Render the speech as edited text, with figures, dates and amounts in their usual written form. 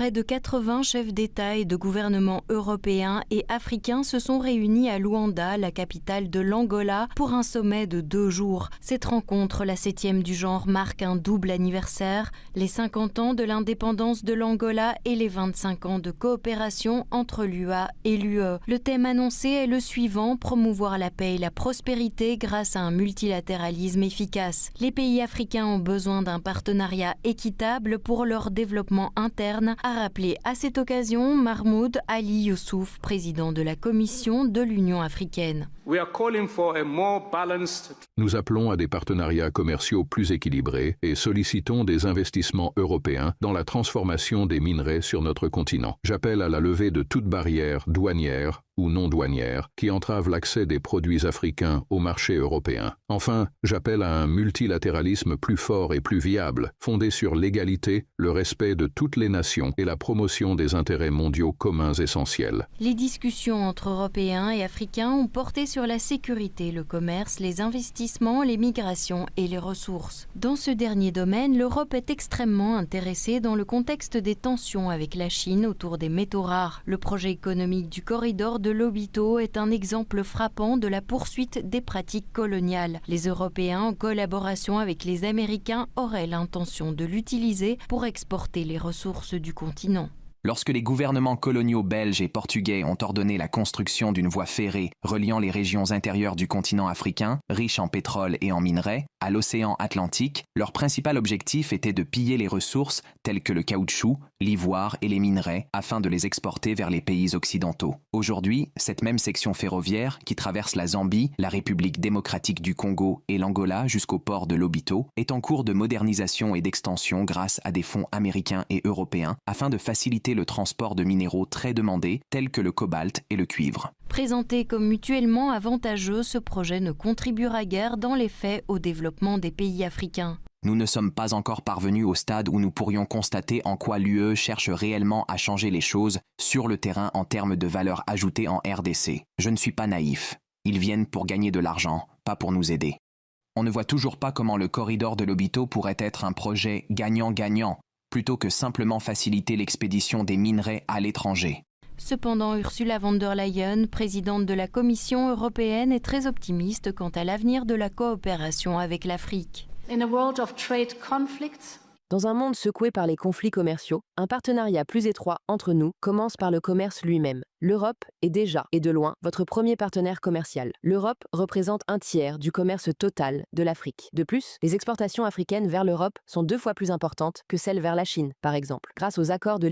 Près de 80 chefs d'État et de gouvernement européens et africains se sont réunis à Luanda, la capitale de l'Angola, pour un sommet de 2 jours. Cette rencontre, la 7e du genre, marque un double anniversaire, les 50 ans de l'indépendance de l'Angola et les 25 ans de coopération entre l'UA et l'UE. Le thème annoncé est le suivant: promouvoir la paix et la prospérité grâce à un multilatéralisme efficace. Les pays africains ont besoin d'un partenariat équitable pour leur développement interne, a rappelé à cette occasion Mahmoud Ali Youssouf, président de la Commission de l'Union africaine. Nous appelons à des partenariats commerciaux plus équilibrés et sollicitons des investissements européens dans la transformation des minerais sur notre continent. J'appelle à la levée de toute barrière douanière ou non douanière qui entrave l'accès des produits africains au marché européen. Enfin, j'appelle à un multilatéralisme plus fort et plus viable, fondé sur l'égalité, le respect de toutes les nations et la promotion des intérêts mondiaux communs essentiels. Les discussions entre Européens et Africains ont porté sur la sécurité, le commerce, les investissements, les migrations et les ressources. Dans ce dernier domaine, l'Europe est extrêmement intéressée dans le contexte des tensions avec la Chine autour des métaux rares. Le projet économique du corridor de Lobito est un exemple frappant de la poursuite des pratiques coloniales. Les Européens, en collaboration avec les Américains, auraient l'intention de l'utiliser pour exporter les ressources du continent. Lorsque les gouvernements coloniaux belges et portugais ont ordonné la construction d'une voie ferrée reliant les régions intérieures du continent africain, riches en pétrole et en minerais, à l'océan Atlantique, leur principal objectif était de piller les ressources telles que le caoutchouc, l'ivoire et les minerais afin de les exporter vers les pays occidentaux. Aujourd'hui, cette même section ferroviaire qui traverse la Zambie, la République démocratique du Congo et l'Angola jusqu'au port de Lobito est en cours de modernisation et d'extension grâce à des fonds américains et européens afin de faciliter le transport de minéraux très demandés tels que le cobalt et le cuivre. Présenté comme mutuellement avantageux, ce projet ne contribuera guère dans les faits au développement des pays africains. Nous ne sommes pas encore parvenus au stade où nous pourrions constater en quoi l'UE cherche réellement à changer les choses sur le terrain en termes de valeur ajoutée en RDC. Je ne suis pas naïf. Ils viennent pour gagner de l'argent, pas pour nous aider. On ne voit toujours pas comment le corridor de Lobito pourrait être un projet gagnant-gagnant, plutôt que simplement faciliter l'expédition des minerais à l'étranger. Cependant, Ursula von der Leyen, présidente de la Commission européenne, est très optimiste quant à l'avenir de la coopération avec l'Afrique. Dans un monde secoué par les conflits commerciaux, un partenariat plus étroit entre nous commence par le commerce lui-même. L'Europe est déjà, et de loin, votre premier partenaire commercial. L'Europe représente un tiers du commerce total de l'Afrique. De plus, les exportations africaines vers l'Europe sont 2 fois plus importantes que celles vers la Chine, par exemple. Grâce aux accords de